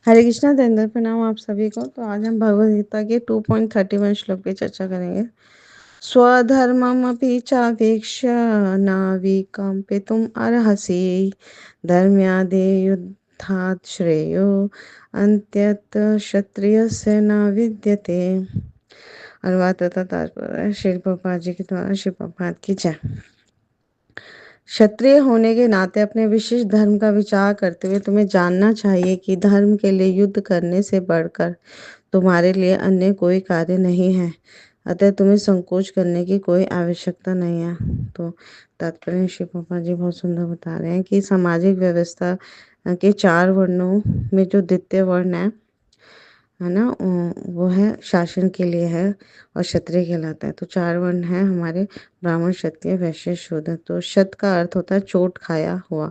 हरे कृष्णा दंडवत प्रणाम आप सभी को। तो आज हम भगवद गीता के 2.31 श्लोक पे चर्चा करेंगे। स्वधर्ममपि चावेक्ष्य न विकम्पितुम् अर्हसि धर्म्यादि युद्धात् श्रेयो अन्त्यत् क्षत्रियस्य न विद्यते। अनुवाद तथा तात्पर्य श्री प्रभुपाद जी के द्वारा। श्री प्रभुपाद की जय। क्षत्रिय होने के नाते अपने विशिष्ट धर्म का विचार करते हुए तुम्हें जानना चाहिए कि धर्म के लिए युद्ध करने से बढ़कर तुम्हारे लिए अन्य कोई कार्य नहीं है, अतः तुम्हें संकोच करने की कोई आवश्यकता नहीं है। तो तात्पर्य श्री पापा जी बहुत सुंदर बता रहे हैं कि सामाजिक व्यवस्था के 4 वर्णों में जो द्वितीय वर्ण है ना, वो है शासन के लिए है और क्षत्रिय कहलाता है। तो 4 वर्ण है हमारे ब्राह्मण, क्षत्रिय, वैश्य, शूद्र। तो शत का अर्थ होता है चोट खाया हुआ।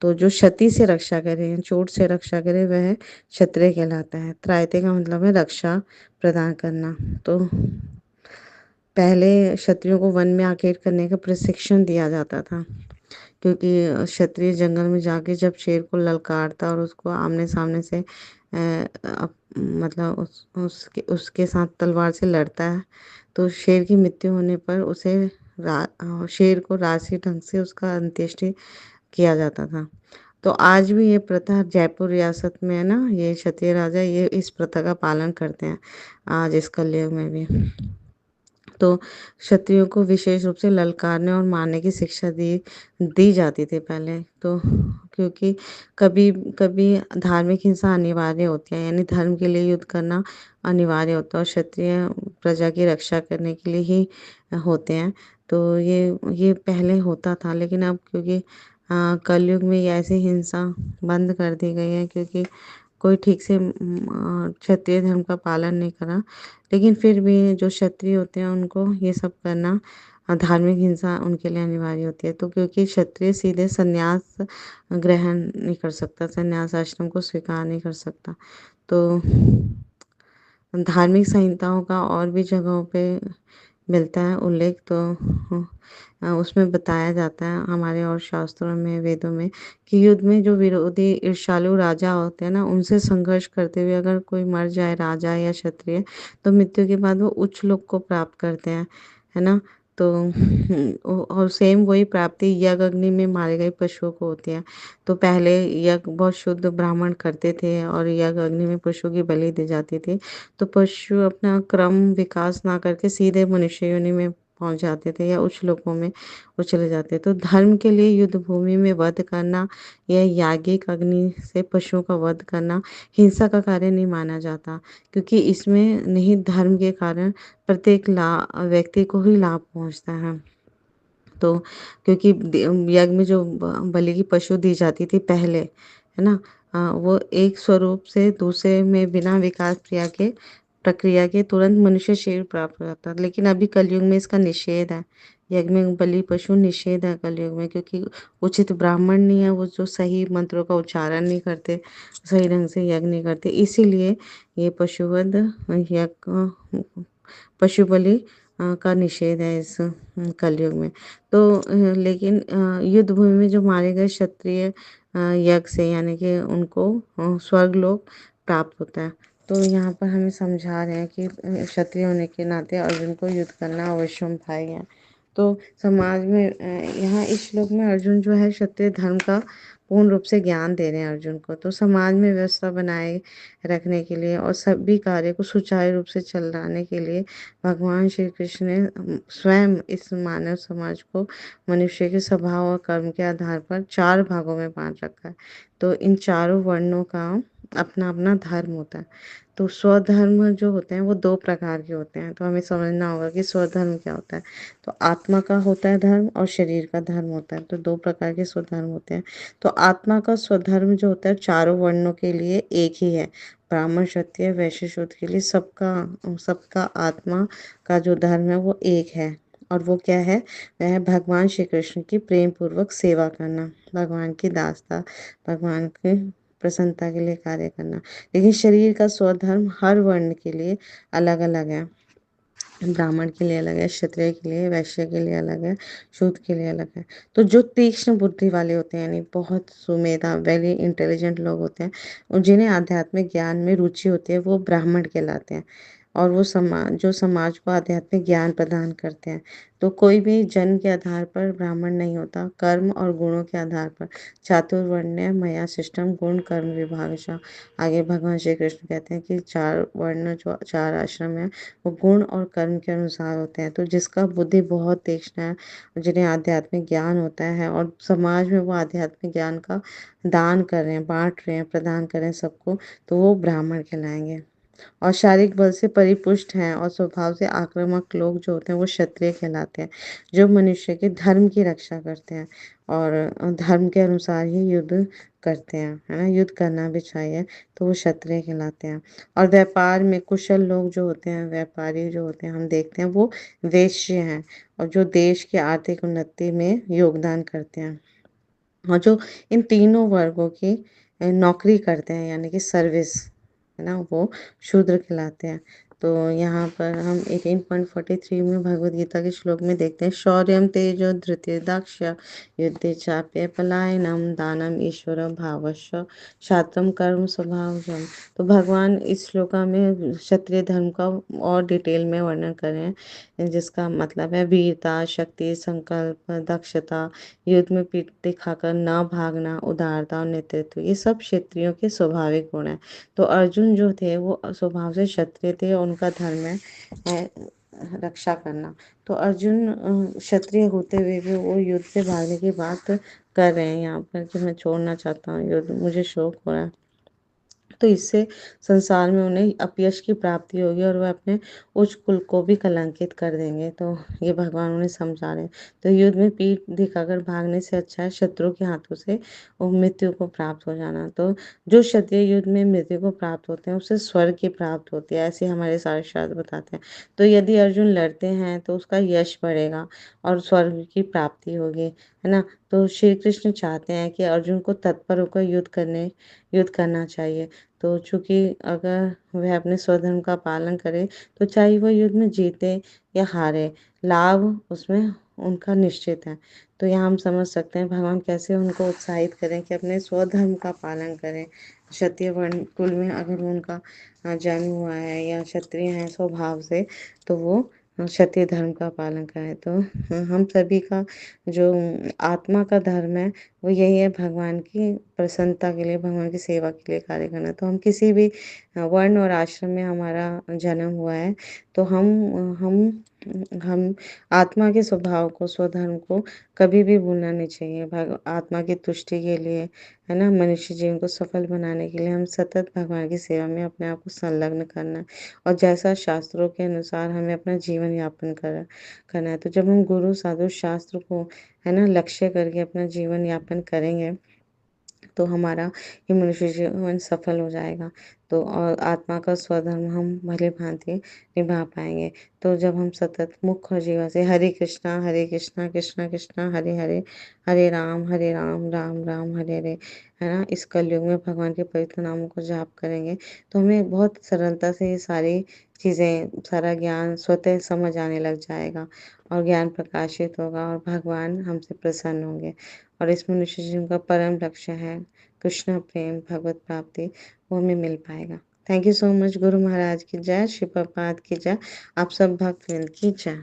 तो जो क्षति से रक्षा करे, चोट से रक्षा करे, वह क्षत्रिय कहलाता है। त्रायते का मतलब है रक्षा प्रदान करना। तो पहले क्षत्रियों को वन में आखेट करने का प्रशिक्षण दिया जाता था, क्योंकि क्षत्रिय जंगल में जाके जब शेर को ललकारता और उसको आमने सामने से मतलब उसके साथ तलवार से लड़ता है, तो शेर की मृत्यु होने पर उसे शेर को राजसी ढंग से उसका अंत्येष्टि किया जाता था। तो आज भी ये प्रथा जयपुर रियासत में है ना, ये क्षत्रिय राजा ये इस प्रथा का पालन करते हैं आज इस कलयुग में भी। तो क्षत्रियों को विशेष रूप से ललकारने और मारने की शिक्षा दी दी जाती थी पहले। तो क्योंकि कभी कभी धार्मिक हिंसा अनिवार्य होती है, यानी धर्म के लिए युद्ध करना अनिवार्य होता है और क्षत्रिय प्रजा की रक्षा करने के लिए ही होते हैं। तो ये पहले होता था, लेकिन अब क्योंकि कलयुग में ये ऐसी हिंसा बंद कर दी गई है, क्योंकि कोई ठीक से क्षत्रिय धर्म का पालन नहीं करा। लेकिन फिर भी जो क्षत्रिय होते हैं उनको ये सब करना, धार्मिक हिंसा उनके लिए अनिवार्य होती है। तो क्योंकि क्षत्रिय सीधे संन्यास ग्रहण नहीं कर सकता, संन्यास आश्रम को स्वीकार नहीं कर सकता। तो धार्मिक संहिताओं का और भी जगहों पे मिलता है उल्लेख। तो उसमें बताया जाता है हमारे और शास्त्रों में, वेदों में, कि युद्ध में जो विरोधी ईर्ष्यालु राजा होते हैं ना, उनसे संघर्ष करते हुए अगर कोई मर जाए, राजा या क्षत्रिय, तो मृत्यु के बाद वो उच्च लोक को प्राप्त करते हैं, है ना। तो और सेम वही प्राप्ति यज्ञ अग्नि में मारे गए पशुओं को होती है। तो पहले यज्ञ बहुत शुद्ध ब्राह्मण करते थे और यज्ञ अग्नि में पशु की बलि दी जाती थी। तो पशु अपना क्रम विकास ना करके सीधे मनुष्य योनि में पहुंच जाते थे या उच्च लोकों में वो चले जाते। तो धर्म के लिए युद्ध भूमि में वध करना या याज्ञिक अग्नि से पशुओं का वध करना हिंसा का कार्य नहीं माना जाता, क्योंकि इसमें निहित धर्म के कारण प्रत्येक व्यक्ति को ही लाभ पहुंचता है। तो क्योंकि यज्ञ में जो बलि की पशु दी जाती थी पहले, है ना, वो एक स्वरूप से दूसरे में बिना विकास प्रक्रिया के तुरंत मनुष्य शरीर प्राप्त हो जाता है। लेकिन अभी कलयुग में इसका निषेध है। यज्ञ में बलि पशु निषेध है कलयुग में, क्योंकि उचित ब्राह्मण नहीं है, वो जो सही मंत्रों का उच्चारण नहीं करते, सही ढंग से यज्ञ नहीं करते, इसीलिए ये पशुवध यज्ञ पशु बलि का निषेध है इस कलयुग में। तो लेकिन युद्ध भूमि में जो मारे गए क्षत्रिय यज्ञ से, यानी कि उनको स्वर्ग लोक प्राप्त होता है। तो यहाँ पर हमें समझा रहे हैं कि क्षत्रिय होने के नाते अर्जुन को युद्ध करना अवश्यम भाई है। तो समाज में यहाँ इस श्लोक में अर्जुन जो है क्षत्रिय धर्म का पूर्ण रूप से ज्ञान दे रहे हैं अर्जुन को। तो समाज में व्यवस्था बनाए रखने के लिए और सभी कार्य को सुचारू रूप से चलाने के लिए भगवान श्री कृष्ण ने स्वयं इस मानव समाज को मनुष्य के स्वभाव और कर्म के आधार पर 4 भागों में बांट रखा है। तो इन चारों वर्णों का अपना अपना धर्म होता है। तो स्वधर्म जो होते हैं वो 2 प्रकार के होते हैं। तो हमें समझना होगा कि स्वधर्म क्या होता है। तो आत्मा का होता है धर्म और शरीर का धर्म होता है। तो 2 प्रकार के स्वधर्म होते हैं। तो आत्मा का स्वधर्म जो होता है चारों वर्णों के लिए एक ही है। ब्राह्मण, क्षत्रिय, वैश्य, शूद्र के लिए सबका सबका आत्मा का जो धर्म है वो एक है। और वो क्या है? वह है भगवान श्री कृष्ण की प्रेम पूर्वक सेवा करना, भगवान की दासता, भगवान की प्रसन्नता के लिए कार्य करना। लेकिन शरीर का स्वधर्म हर वर्ण के लिए अलग अलग है। ब्राह्मण के लिए अलग है, क्षत्रिय के लिए, वैश्य के लिए अलग है, शूद्र के लिए अलग है। तो जो तीक्ष्ण बुद्धि वाले होते हैं यानी बहुत सुमेधा वेरी इंटेलिजेंट लोग होते हैं और जिन्हें आध्यात्मिक ज्ञान में रुचि होती है वो ब्राह्मण कहलाते हैं। और वो जो समाज को आध्यात्मिक ज्ञान प्रदान करते हैं। तो कोई भी जन्म के आधार पर ब्राह्मण नहीं होता, कर्म और गुणों के आधार पर। चातुर्वर्ण्य मया सृष्टम गुण कर्म विभागशः। आगे भगवान श्री कृष्ण कहते हैं कि 4 वर्ण जो 4 आश्रम हैं वो गुण और कर्म के अनुसार होते हैं। तो जिसका बुद्धि बहुत तीक्ष्ण है, जिन्हें आध्यात्मिक ज्ञान होता है और समाज में वो आध्यात्मिक ज्ञान का दान कर रहे हैं, बाँट रहे हैं, प्रदान कर रहे हैं सबको, तो वो ब्राह्मण कहलाएँगे। और शारीरिक बल से परिपुष्ट हैं और स्वभाव से आक्रामक लोग जो होते हैं वो क्षत्रिय कहलाते हैं, जो मनुष्य के धर्म की रक्षा करते हैं और धर्म के अनुसार ही युद्ध करते हैं, है ना? युद्ध करना भी चाहिए, तो वो क्षत्रिय कहलाते हैं। और व्यापार में कुशल लोग जो होते हैं, व्यापारी जो होते हैं, हम देखते हैं वो वेश्य हैं और जो देश की आर्थिक उन्नति में योगदान करते हैं। और जो इन तीनों वर्गों की नौकरी करते हैं यानी कि सर्विस, है ना? वो शूद्र कहलाते हैं। तो यहाँ पर हम 18.43 में भगवद गीता के श्लोक में देखते हैं शौर्यम तेजो धृतिर्दाक्ष युद्धे चाप्य पलायनम दानम ईश्वर भावश्च क्षात्रम कर्म स्वभावजम। तो भगवान इस श्लोका में क्षत्रिय धर्म का और डिटेल में वर्णन कर रहे हैं, जिसका मतलब है वीरता, शक्ति, संकल्प, दक्षता, युद्ध में पीठ दिखाकर ना भागना, उदारता और नेतृत्व, ये सब क्षत्रियों के स्वाभाविक गुण हैं। तो अर्जुन जो थे वो स्वभाव से क्षत्रिय थे और उनका धर्म है रक्षा करना। तो अर्जुन क्षत्रिय होते हुए भी वो युद्ध से भागने की बात कर रहे हैं यहाँ पर कि मैं छोड़ना चाहता हूँ युद्ध, मुझे शौक हो रहा है। तो इससे संसार में उन्हें अपयश की प्राप्ति होगी और वह अपने उच्च कुल को भी कलंकित कर देंगे। तो ये भगवान उन्हें समझा रहे हैं। तो युद्ध में पीठ दिखाकर भागने से अच्छा है शत्रु के हाथों से वो मृत्यु को प्राप्त हो जाना। तो जो क्षत्रिय युद्ध में मृत्यु को प्राप्त होते हैं उसे स्वर्ग की प्राप्त होती है, ऐसे हमारे शास्त्र बताते हैं। तो यदि अर्जुन लड़ते हैं तो उसका यश बढ़ेगा और स्वर्ग की प्राप्ति होगी, है ना? तो श्री कृष्ण चाहते हैं कि अर्जुन को तत्पर होकर युद्ध करना चाहिए। तो चूँकि अगर वह अपने स्वधर्म का पालन करे, तो चाहे वो युद्ध में जीते या हारे, लाभ उसमें उनका निश्चित है। तो यहाँ हम समझ सकते हैं भगवान कैसे उनको उत्साहित करें कि अपने स्वधर्म का पालन करें। क्षत्रिय वर्ण कुल में अगर उनका जन्म हुआ है या क्षत्रिय हैं स्वभाव से, तो वो क्षत्रिय धर्म का पालन करें। तो हम सभी का जो आत्मा का धर्म है वो यही है, भगवान की प्रसन्नता के लिए, भगवान की सेवा के लिए कार्य करना। तो हम किसी भी वर्ण और आश्रम में हमारा जन्म हुआ है, तो हम आत्मा के स्वभाव को, स्वधर्म को कभी भी भूलना नहीं चाहिए। भग आत्मा की तुष्टि के लिए, है ना? मनुष्य जीवन को सफल बनाने के लिए हम सतत भगवान की सेवा में अपने आप को संलग्न करना है और जैसा शास्त्रों के अनुसार हमें अपना जीवन यापन करना है। तो जब हम गुरु, साधु, शास्त्र को, है ना, लक्ष्य करके अपना जीवन यापन करेंगे, तो हमारा ये मनुष्य जीवन सफल हो जाएगा। तो और आत्मा का स्वधर्म हम भली-भाँति निभा पाएँगे। तो जब हम सतत मुख और जीवा से हरे कृष्णा, कृष्णा कृष्णा, हरे हरे, हरे राम, राम राम, हरे हरे, है ना? इस कलयुग में भगवान के पवित्र नामों को जाप करेंगे, तो हमें बहुत सरलता से ये सारी चीज़ें, सारा ज्ञान स्वतः समझ आने लग जाएगा और ज्ञान प्रकाशित होगा और भगवान हमसे प्रसन्न होंगे। और इस मनुष्य जीवन का परम लक्ष्य है कृष्ण प्रेम, भगवत प्राप्ति, वो हमें मिल पाएगा। Thank you so much. Guru Maharaj की जय, श्री प्रभुपाद की जय, आप सब भक्त वृंद की जय।